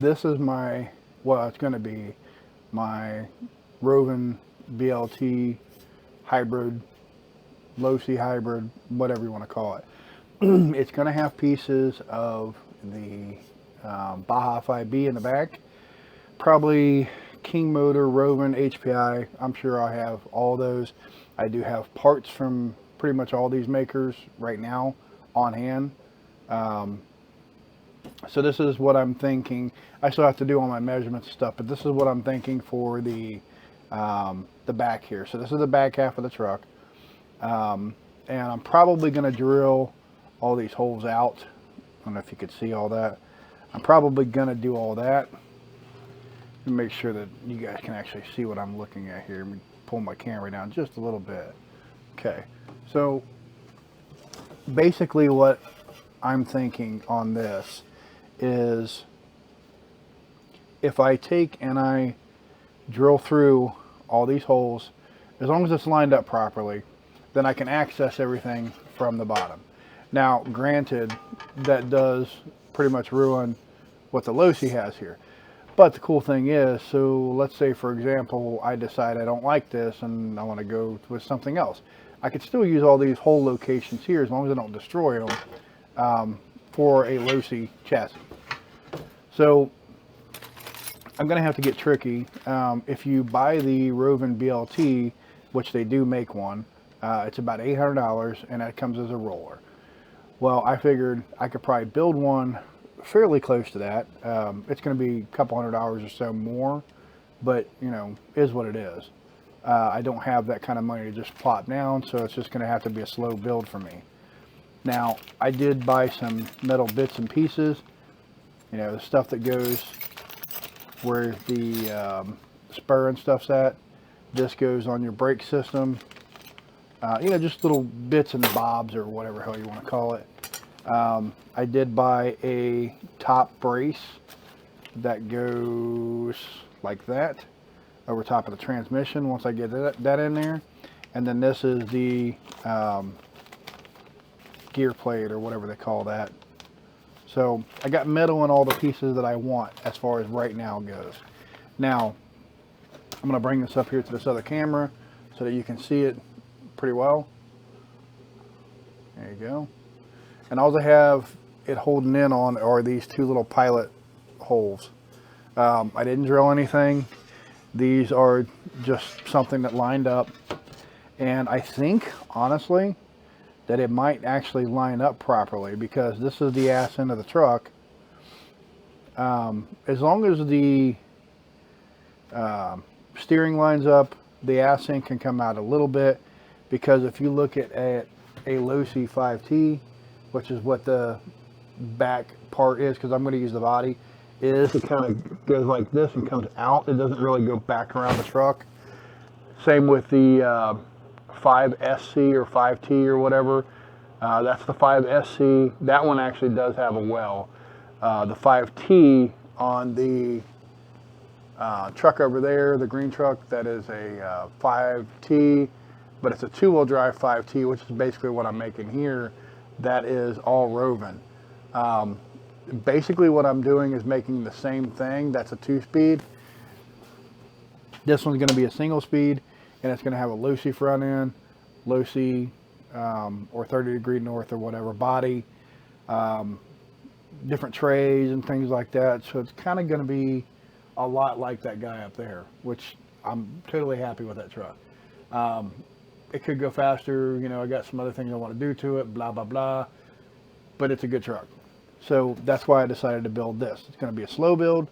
this is my, well, it's going to be my Rovan BLT hybrid, Losi hybrid, whatever you want to call it. It's going to have pieces of the Baja 5B in the back, probably King Motor, Rovan, HPI. I'm sure I have all those. I do have parts from pretty much all these makers right now on hand. So this is what I'm thinking. I still have to do all my measurements and stuff, but this is what I'm thinking for the back here. So this is the back half of the truck. And I'm probably going to drill all these holes out. I don't know if you could see all that. I'm probably going to do all that and make sure that you guys can actually see what I'm looking at here. Let me pull my camera down just a little bit. Okay, so basically what I'm thinking on this is, if I take and I drill through all these holes, as long as it's lined up properly, then I can access everything from the bottom. Now, granted, that does pretty much ruin what the Losi has here. But the cool thing is, so let's say, for example, I decide I don't like this and I want to go with something else. I could still use all these hole locations here as long as I don't destroy them for a Losi chassis. So I'm going to have to get tricky. If you buy the Rovan BLT, which they do make one, it's about $800, and that comes as a roller. Well, I figured I could probably build one fairly close to that. It's going to be a couple $100 or so more, but you know, is what it is. I don't have that kind of money to just plop down, so it's just going to have to be a slow build for me. Now, I did buy some metal bits and pieces, you know, the stuff that goes where the spur and stuff's at. This goes on your brake system. You know, just little bits and bobs or whatever hell you want to call it. I did buy a top brace that goes like that over top of the transmission once I get that in there. And then this is the gear plate or whatever they call that. So I got metal in all the pieces that I want as far as right now goes. Now, I'm going to bring this up here to this other camera so that you can see it pretty well. There you go. And all I have it holding in on are these two little pilot holes. I didn't drill anything. These are just something that lined up. And I think, honestly, that it might actually line up properly, because this is the ass end of the truck. As long as the steering lines up, the ass end can come out a little bit, because if you look at a Losi 5T, which is what the back part is, because I'm going to use the body, is it kind of goes like this and comes out. It doesn't really go back around the truck. Same with the 5SC or 5T or whatever. That's the 5SC. That one actually does have a well. The 5T on the truck over there, the green truck, that is a 5T, but it's a two-wheel drive 5T, which is basically what I'm making here. That is all Rovan. Basically what I'm doing is making the same thing. That's a 2-speed. This one's going to be a single speed, and it's going to have a Losi front end, Losi or 30 degree north or whatever body, different trays and things like that. So it's kind of going to be a lot like that guy up there, which I'm totally happy with that truck. It could go faster, you know, I got some other things I want to do to it, blah, blah, blah, but it's a good truck. So that's why I decided to build this. It's going to be a slow build,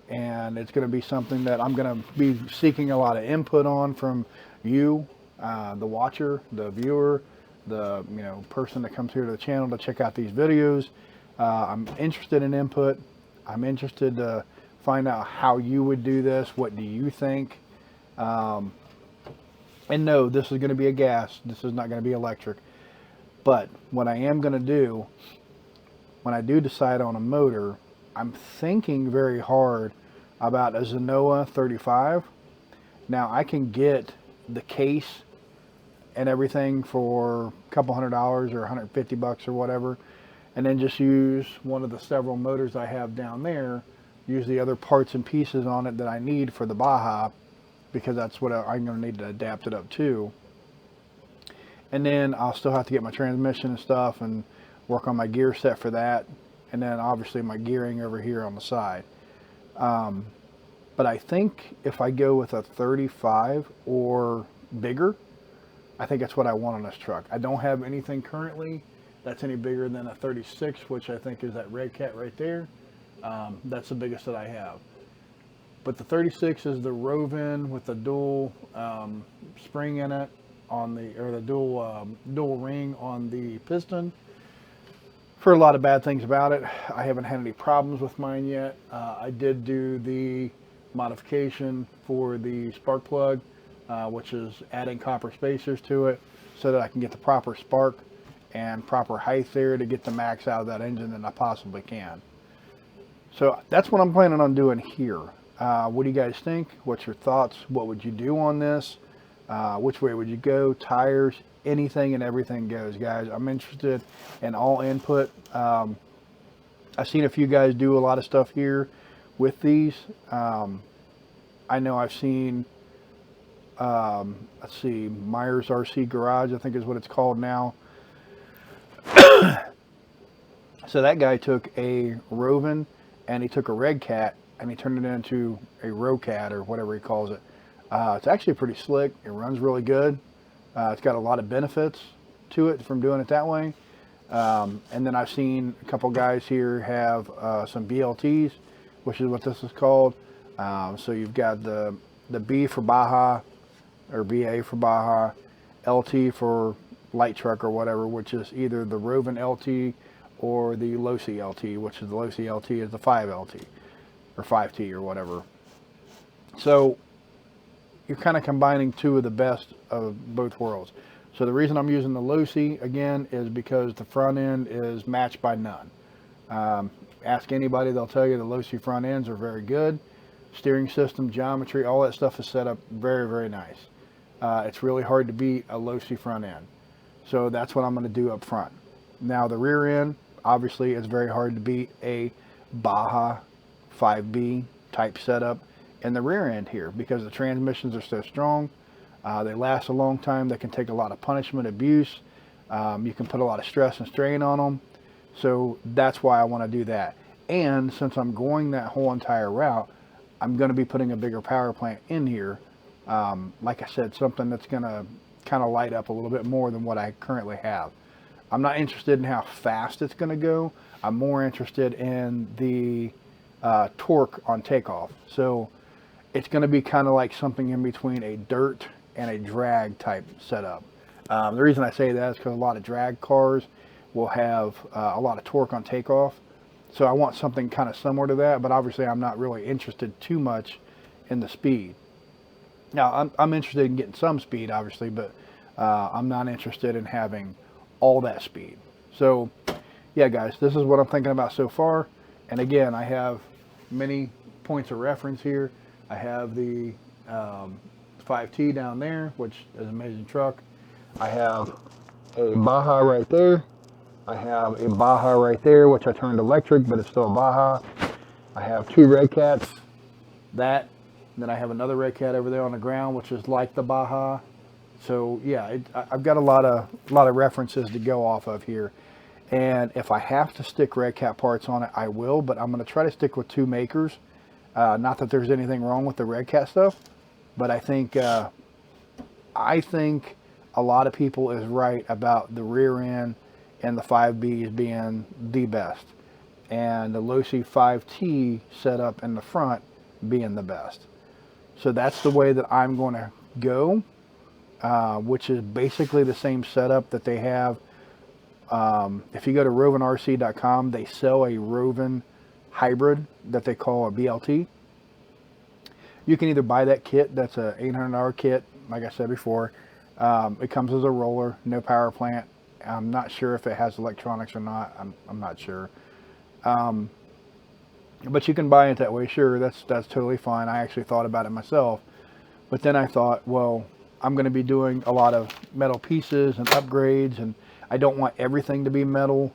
and it's going to be something that I'm going to be seeking a lot of input on from you, the watcher, the viewer, the person that comes here to the channel to check out these videos. I'm interested in input. I'm interested to find out how you would do this. What do you think? And no, this is going to be a gas. This is not going to be electric. But what I am going to do, when I do decide on a motor, I'm thinking very hard about a Zenoa 35. Now, I can get the case and everything for a couple $100 or 150 bucks or whatever, and then just use one of the several motors I have down there, use the other parts and pieces on it that I need for the Baja, because that's what I'm going to need to adapt it up to. And then I'll still have to get my transmission and stuff and work on my gear set for that. And then obviously my gearing over here on the side. But I think if I go with a 35 or bigger, I think that's what I want on this truck. I don't have anything currently that's any bigger than a 36, which I think is that red cat right there. That's the biggest that I have. But the 36 is the Rovan with the dual spring in it on the, or the dual ring on the piston. For a lot of bad things about it, I haven't had any problems with mine yet. I did do the modification for the spark plug, which is adding copper spacers to it so that I can get the proper spark and proper height there to get the max out of that engine that I possibly can. So that's what I'm planning on doing here. What do you guys think? What's your thoughts? What would you do on this? Which way would you go? Tires, anything and everything goes, guys. I'm interested in all input. I've seen a few guys do a lot of stuff here with these. I know I've seen, let's see, Myers RC Garage, I think is what it's called now. So that guy took a Rovan and he took a Red Cat and he turned it into a Rocat or whatever he calls it. It's actually pretty slick. It runs really good. It's got a lot of benefits to it from doing it that way. And then I've seen a couple guys here have some BLTs, which is what this is called. So you've got the B for Baja, or BA for Baja, LT for light truck or whatever, which is either the Rovan LT or the Losi LT, which is the Losi LT is the 5LT or 5T or whatever. So you're kind of combining two of the best of both worlds. So the reason I'm using the Losi again is because the front end is matched by none. Ask anybody, they'll tell you the Losi front ends are very good. Steering system, geometry, all that stuff is set up very, very nice. It's really hard to beat a Losi front end. So that's what I'm going to do up front. Now the rear end, obviously it's very hard to beat a Baja 5B type setup in the rear end here because the transmissions are so strong. They last a long time. They can take a lot of punishment, abuse. You can put a lot of stress and strain on them. So that's why I want to do that. And since I'm going that whole entire route, I'm going to be putting a bigger power plant in here. Like I said, something that's going to kind of light up a little bit more than what I currently have. I'm not interested in how fast it's going to go. I'm more interested in the torque on takeoff. So it's going to be kind of like something in between a dirt and a drag type setup. The reason I say that is because a lot of drag cars will have a lot of torque on takeoff. So I want something kind of similar to that, but obviously I'm not really interested too much in the speed. Now I'm interested in getting some speed, obviously, but I'm not interested in having all that speed. So yeah, guys, this is what I'm thinking about so far. And again, I have many points of reference here. I have the 5T down there, which is an amazing truck. I have a Baja right there. I have a Baja right there, which I turned electric, but it's still a Baja. I have two Red Cats, that, and then I have another Red Cat over there on the ground, which is like the Baja. So yeah, I've got a lot of references to go off of here. And if I have to stick Red Cat parts on it, I will, but I'm going to try to stick with two makers. Not that there's anything wrong with the Red Cat stuff, but I think a lot of people is right about the rear end and the 5Bs being the best, and the Losi 5T setup in the front being the best. So that's the way that I'm going to go, which is basically the same setup that they have. If you go to RovanRC.com, they sell a Rovan hybrid that they call a BLT. You can either buy that kit, that's a $800 kit, like I said before. It comes as a roller, no power plant. I'm not sure if it has electronics or not. I'm not sure. But you can buy it that way. Sure, that's totally fine. I actually thought about it myself. But then I thought, well, I'm going to be doing a lot of metal pieces and upgrades, and I don't want everything to be metal.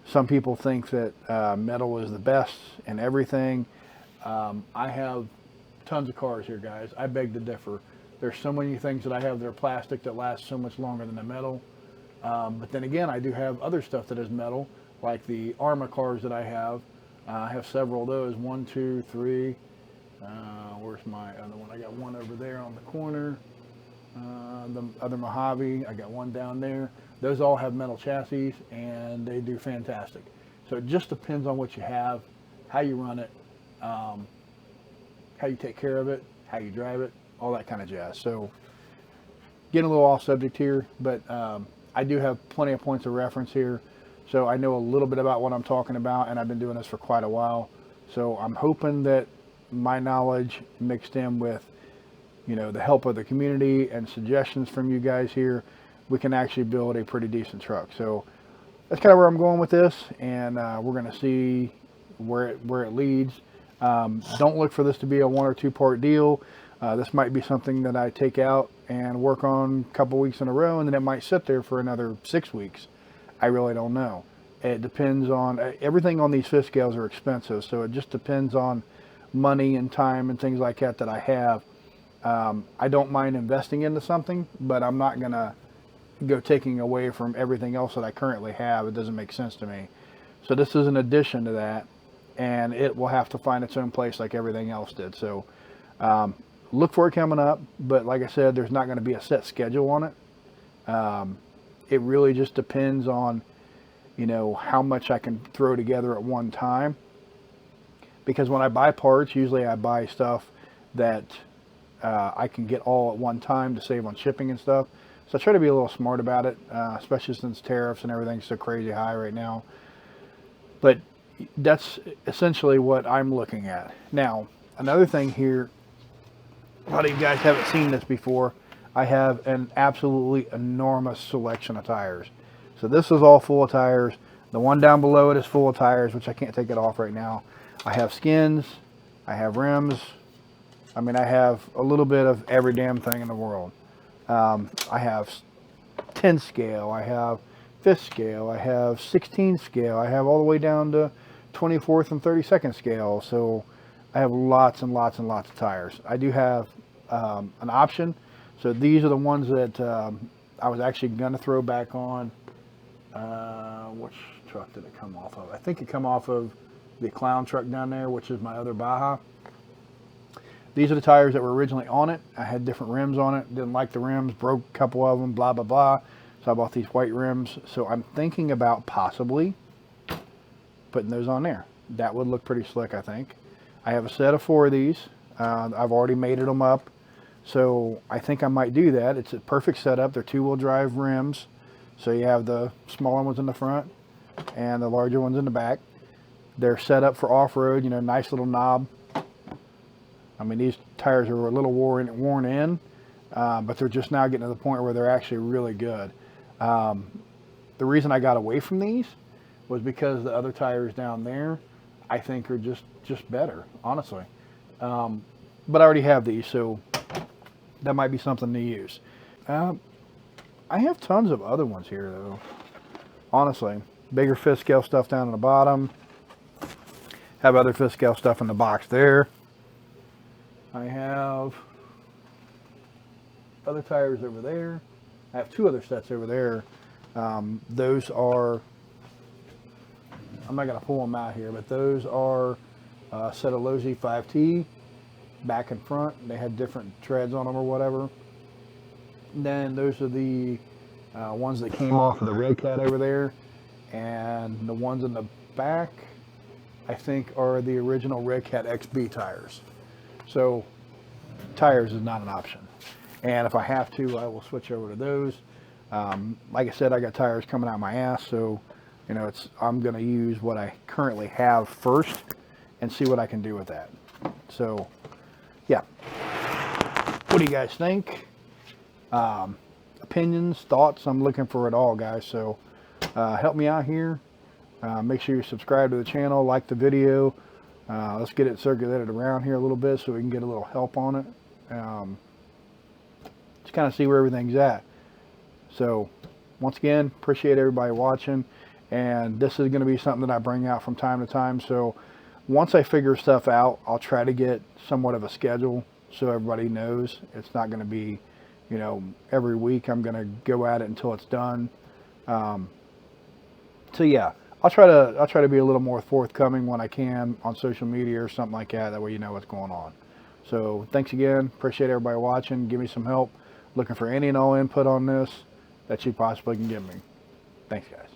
Some people think that metal is the best and everything. I have tons of cars here, guys. I beg to differ. There's so many things that I have that are plastic that last so much longer than the metal. But then again, I do have other stuff that is metal, like the Arma cars that I have. I have several of those. 1, 2, 3. Where's my other one? I got one over there on the corner. The other Mojave, I got one down there. Those all have metal chassis, and they do fantastic. So it just depends on what you have, how you run it, how you take care of it, how you drive it, all that kind of jazz. So getting a little off subject here, but I do have plenty of points of reference here. So I know a little bit about what I'm talking about, and I've been doing this for quite a while. So I'm hoping that my knowledge mixed in with, you know, the help of the community and suggestions from you guys here, we can actually build a pretty decent truck. So that's kind of where I'm going with this, and we're going to see where it leads. Don't look for this to be a 1 or 2 part deal. This might be something that I take out and work on a couple weeks in a row, and then it might sit there for another 6 weeks. I really don't know. It depends on, everything on these fifth scales are expensive, so it just depends on money and time and things like that I have. I don't mind investing into something, but I'm not going to go taking away from everything else that I currently have. It doesn't make sense to me. So this is an addition to that, and it will have to find its own place like everything else did. So look for it coming up, but like I said, there's not going to be a set schedule on it. It really just depends on, you know, how much I can throw together at one time. Because when I buy parts, usually I buy stuff that I can get all at one time to save on shipping and stuff. So I try to be a little smart about it, especially since tariffs and everything's so crazy high right now. But that's essentially what I'm looking at. Now, another thing here, a lot of you guys haven't seen this before. I have an absolutely enormous selection of tires. So this is all full of tires. The one down below it is full of tires, which I can't take it off right now. I have skins, I have rims. I mean, I have a little bit of every damn thing in the world. I have 10 scale, I have 5th scale, I have 16 scale, I have all the way down to 24th and 32nd scale. So I have lots and lots and lots of tires. I do have an option. So these are the ones that I was actually going to throw back on. Which truck did it come off of? I think it come off of the clown truck down there, which is my other Baja. These are the tires that were originally on it. I had different rims on it. Didn't like the rims, broke a couple of them, blah, blah, blah. So I bought these white rims. So I'm thinking about possibly putting those on there. That would look pretty slick, I think. I have a set of 4 of these. I've already mated them up. So I think I might do that. It's a perfect setup. They're 2-wheel drive rims. So you have the smaller ones in the front and the larger ones in the back. They're set up for off-road, you know, nice little knob. I mean, these tires are a little worn in, but they're just now getting to the point where they're actually really good. The reason I got away from these was because the other tires down there, I think, are just better, honestly. But I already have these, so that might be something to use. I have tons of other ones here, though. Honestly, bigger 5th scale stuff down on the bottom. Have other 5th scale stuff in the box there. I have other tires over there. I have 2 other sets over there. Those are, I'm not going to pull them out here, but those are a set of Losi 5T, back and front. They had different treads on them or whatever. And then those are the ones that came off of the Red Cat over there. And the ones in the back, I think, are the original Red Cat XB tires. So tires is not an option. And if I have to, I will switch over to those. Like I said, I got tires coming out my ass, so you know, I'm going to use what I currently have first and see what I can do with that. So yeah, what do you guys think? Opinions, thoughts? I'm looking for it all, guys. So help me out here. Make sure you subscribe to the channel, like the video. Let's get it circulated around here a little bit so we can get a little help on it. Just kind of see where everything's at. So once again, appreciate everybody watching. and this is going to be something that I bring out from time to time. So once I figure stuff out, I'll try to get somewhat of a schedule so everybody knows. It's not going to be, you know, every week I'm going to go at it until it's done. So yeah, I'll try to be a little more forthcoming when I can on social media or something like that. That way you know what's going on. So thanks again. Appreciate everybody watching. Give me some help. Looking for any and all input on this that you possibly can give me. Thanks, guys.